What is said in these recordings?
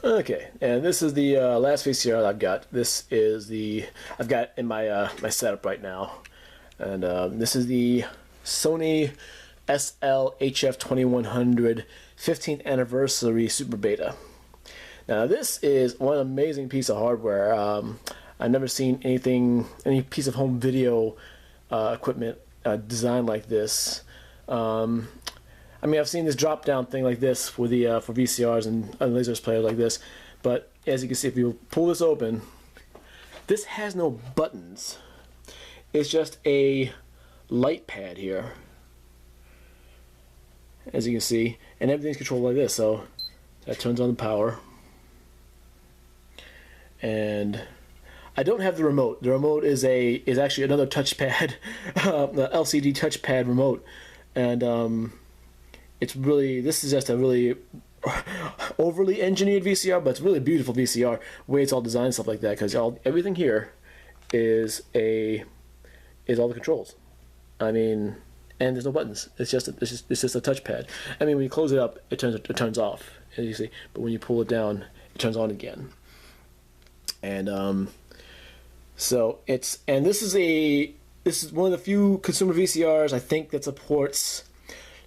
Okay, and this is the last VCR that I've got. This is the I've got in my my setup right now, and this is the Sony s-vhs 2100 15th anniversary Super Beta. Now this is one amazing piece of hardware. I've never seen any piece of home video equipment designed like this. I mean, I've seen this drop-down thing like this for the for VCRs and lasers players like this, but as you can see, if you pull this open, this has no buttons. It's just a light pad here, as you can see, and everything's controlled like this. So that turns on the power, and I don't have the remote. The remote is actually another touchpad, the LCD touchpad remote, and this is just a really overly engineered VCR, but it's a really beautiful VCR, the way it's all designed and stuff like that, because everything here is all the controls. I mean, and there's no buttons. It's just a touchpad. I mean, when you close it up, it turns off, as you see, but when you pull it down, it turns on again. And so this is one of the few consumer VCRs I think that supports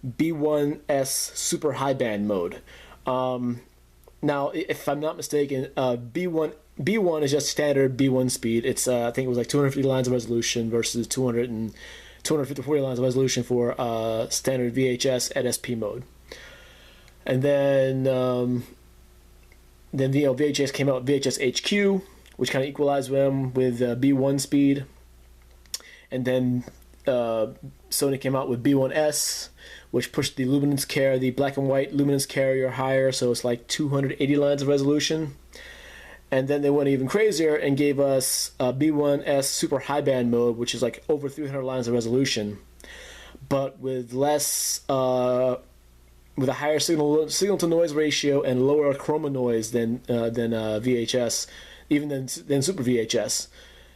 B1S super high band mode. Now, if I'm not mistaken, B1 is just standard B1 speed. It's I think it was like 250 lines of resolution versus 240 lines of resolution for standard VHS at SP mode. And then VHS came out with VHS HQ, which kind of equalized them with B1 speed. And then Sony came out with B1S, which pushed the luminance carrier, the black and white luminance carrier higher, so it's like 280 lines of resolution. And then they went even crazier and gave us B1S super high band mode, which is like over 300 lines of resolution, but with less, with a higher signal to noise ratio and lower chroma noise than VHS, even than super VHS.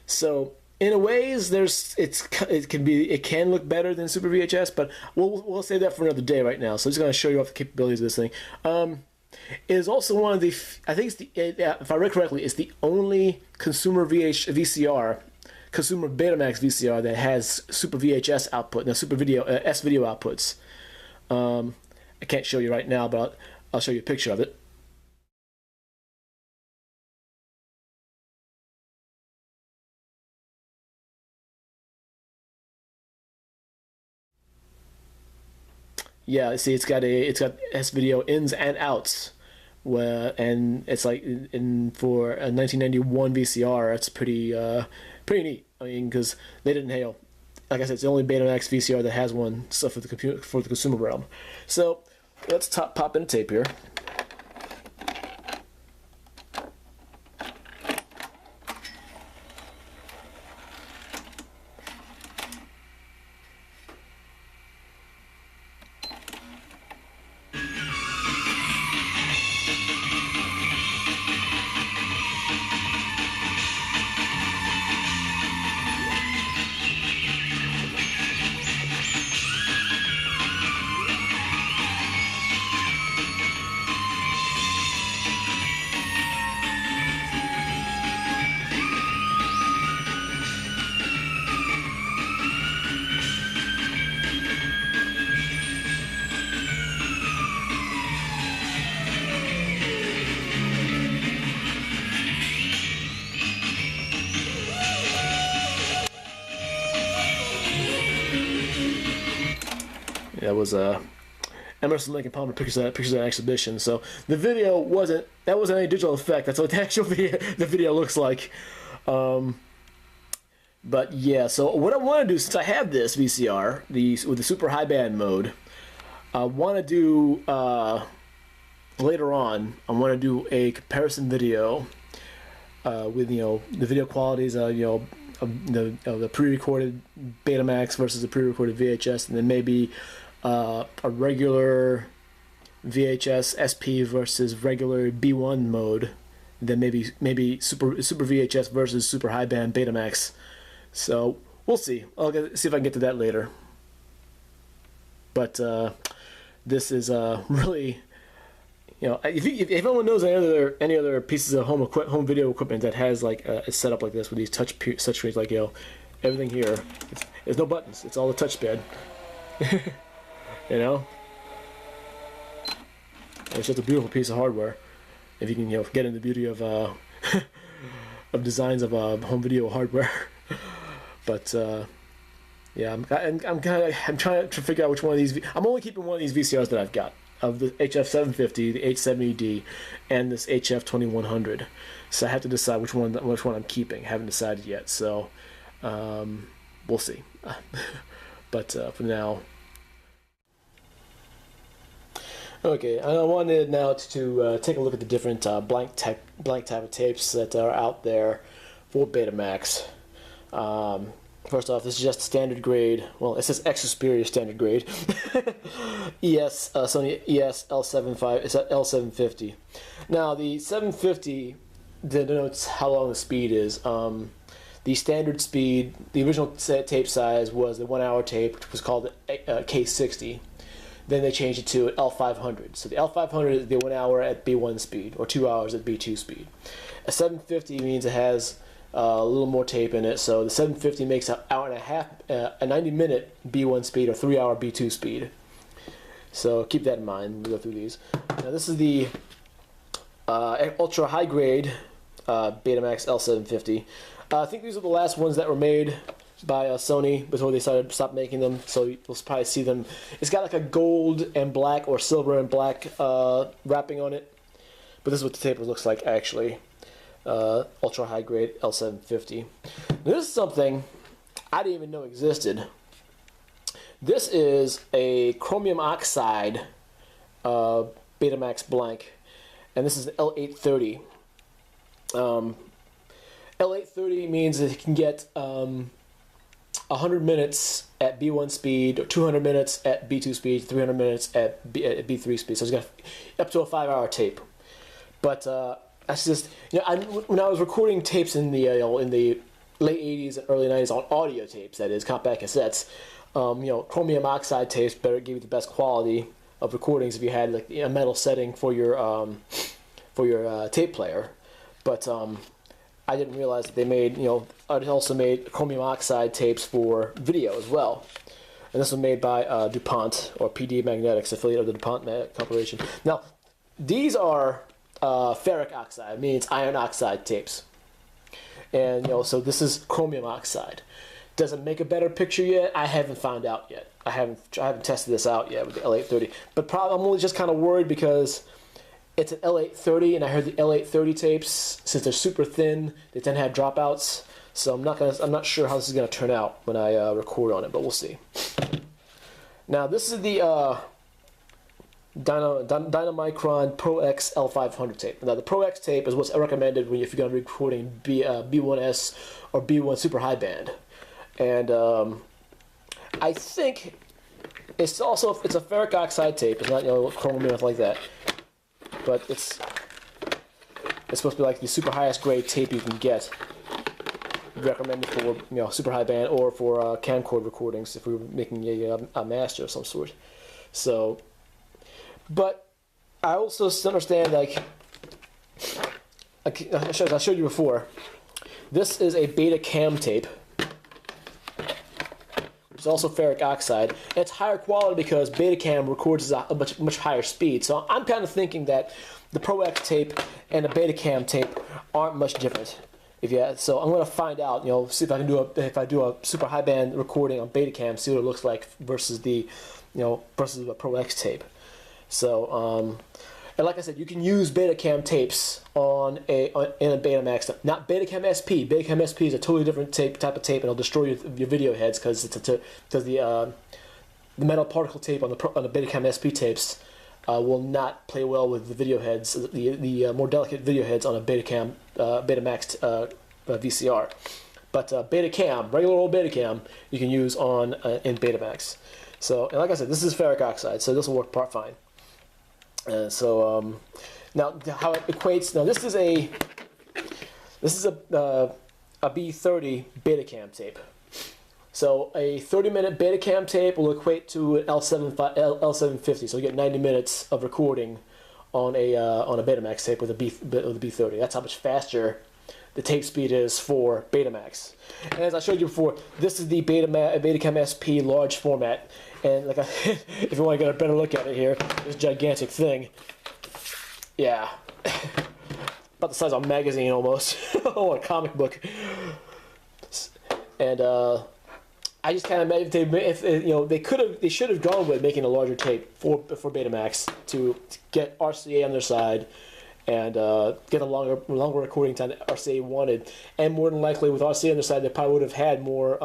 So in a ways, it can look better than Super VHS, but we'll save that for another day right now. So I'm just going to show you off the capabilities of this thing. It is also one of the, I think if I read correctly, it's the only consumer VCR, consumer Betamax VCR that has Super VHS output, no, Super Video S-video outputs. I can't show you right now, but I'll show you a picture of it. Yeah, see, it's got S-video ins and outs, and it's like for a 1991 VCR, that's pretty neat. I mean, because they didn't hail. Like I said, it's the only Betamax VCR that has one stuff for the consumer realm. So let's pop in a tape here. That was Emerson, Lake and Palmer pictures of that exhibition. So the video wasn't any digital effect. That's what the actual the video looks like. But yeah, so what I want to do, since I have this VCR, with the super high band mode, I want to do later on. I want to do a comparison video with the video qualities, the pre-recorded Betamax versus the pre-recorded VHS, and then maybe a regular VHS SP versus regular B1 mode, and then maybe super VHS versus super high band Betamax. So we'll see. I'll see if I can get to that later. But this is really you know, if anyone knows any other pieces of home video equipment that has like a setup like this with these touch screens, like, you know, everything here, there's no buttons. It's all a touchpad. You know, and it's just a beautiful piece of hardware. If you can, you know, get into the beauty of of designs of home video hardware. But yeah, I'm trying to figure out which one of these. I'm only keeping one of these VCRs that I've got, of the HF750, the 870D, and this HF2100. So I have to decide which one I'm keeping. Haven't decided yet. So we'll see. But for now. Okay, I wanted now to take a look at the different blank type of tapes that are out there for Betamax. First off, this is just standard grade. Well, it says extra superior standard grade. Sony ES L750. Now the 750 denotes how long the speed is. The standard speed, the original tape size was the 1 hour tape, which was called K60. Then they changed it to L500. So the L500 is the 1 hour at B1 speed, or 2 hours at B2 speed. A 750 means it has a little more tape in it, so the 750 makes an hour and a half, a 90-minute B1 speed, or 3 hour B2 speed. So keep that in mind when we go through these. Now this is the ultra high grade Betamax L750. I think these are the last ones that were made by Sony before they stopped making them, so you'll probably see them. It's got like a gold and black or silver and black wrapping on it, but this is what the tape looks like actually. Ultra high grade L750. Now, this is something I didn't even know existed. This is a chromium oxide Betamax blank, and this is the L830. L830 means that it can get 100 minutes at B1 speed, or 200 minutes at B2 speed, 300 minutes at B3 speed. So it's got up to a 5 hour tape. But that's just, you know, when I was recording tapes in the late 80s and early 90s on audio tapes, that is, compact cassettes, you know, chromium oxide tapes give you the best quality of recordings if you had like a metal setting for your tape player. But I didn't realize that they made, you know, it also made chromium oxide tapes for video as well. And this was made by DuPont, or PD Magnetics, affiliate of the DuPont Corporation. Now, these are ferric oxide, means iron oxide tapes. And, you know, so this is chromium oxide. Does it make a better picture yet? I haven't found out yet. I haven't tested this out yet with the L830. But I'm only just kind of worried because it's an L830, and I heard the L830 tapes, since they're super thin, they tend to have dropouts. So I'm not sure how this is gonna turn out when I record on it, but we'll see. Now this is the Dynamicron Pro X L500 tape. Now the Pro X tape is what's recommended if you're gonna be recording B1S or B1 super high band, and I think it's a ferric oxide tape. It's not, you know, chromium or anything like that. But it's supposed to be like the super highest grade tape you can get. Recommended for, you know, super high band or for camcorder recordings if we were making a master of some sort. So, but I also understand, like I showed you before, this is a Betacam tape, which is also ferric oxide, and it's higher quality because Betacam records at a much higher speed. So I'm kind of thinking that the Pro X tape and the Betacam tape aren't much different. So I'm going to find out, you know, see if I can do a super high band recording on Betacam, see what it looks like versus the Pro X tape. So and like I said, you can use Betacam tapes in a Betamax. Not Betacam SP. Betacam SP is a totally different type of tape, and it'll destroy your video heads because the metal particle tape on the Betacam SP tapes will not play well with the video heads, the more delicate video heads on a Betacam Betamax VCR. But Betacam, regular old Betacam, you can use in Betamax. So, and like I said, this is ferric oxide, so this will work fine. Now how it equates. Now this is a B30 Betacam tape. So a 30-minute Betacam tape will equate to an L750. So you get 90 minutes of recording on a Betamax tape with a B30. That's how much faster the tape speed is for Betamax. And as I showed you before, this is the Betacam SP large format. And like, if you want to get a better look at it here, this gigantic thing. Yeah, about the size of a magazine almost, or a comic book. And I just kind of imagine if they should have gone with making a larger tape for Betamax to get RCA on their side and get a longer recording time that RCA wanted. And more than likely, with RCA on their side, they probably would have had more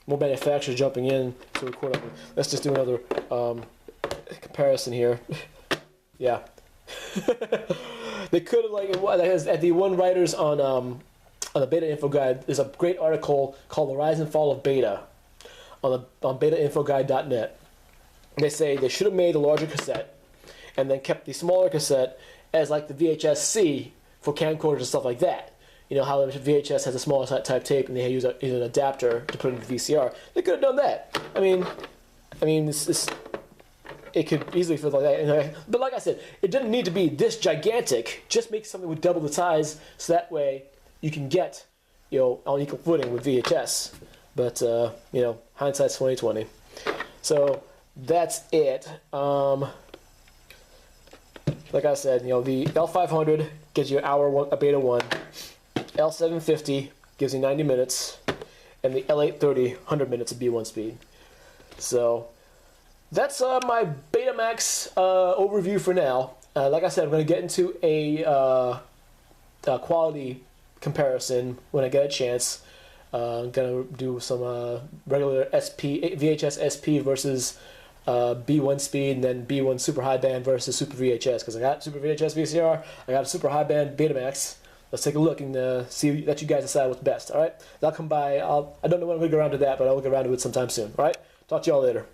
manufacturers jumping in to record. Let's just do another comparison here. Yeah. They could have at the One Writers on the Beta Info Guide. There's a great article called "The Rise and Fall of Beta" on betainfoguide.net. They say they should have made a larger cassette and then kept the smaller cassette as like the VHS-C for camcorders and stuff like that. You know how the VHS has a smaller type tape and they use an adapter to put in the VCR. They could have done that. I mean, it could easily feel like that. But like I said, it didn't need to be this gigantic. Just make something with double the size, so that way you can get, on equal footing with VHS. But hindsight's 20/20. So that's it. Like I said, the L500 gives you an hour a Beta 1. L750 gives you 90 minutes, and the L830 100 minutes of B1 speed. So that's my Betamax overview for now. Like I said, I'm going to get into a quality comparison when I get a chance. I'm going to do some regular VHS SP versus B1 speed, and then B1 super high band versus super VHS, because I got super VHS VCR, I got a super high band Betamax. Let's take a look and let you guys decide what's best. All right, I'll come by. I don't know when I'm going to get around to that, but I'll get around to it sometime soon. All right, talk to y'all later.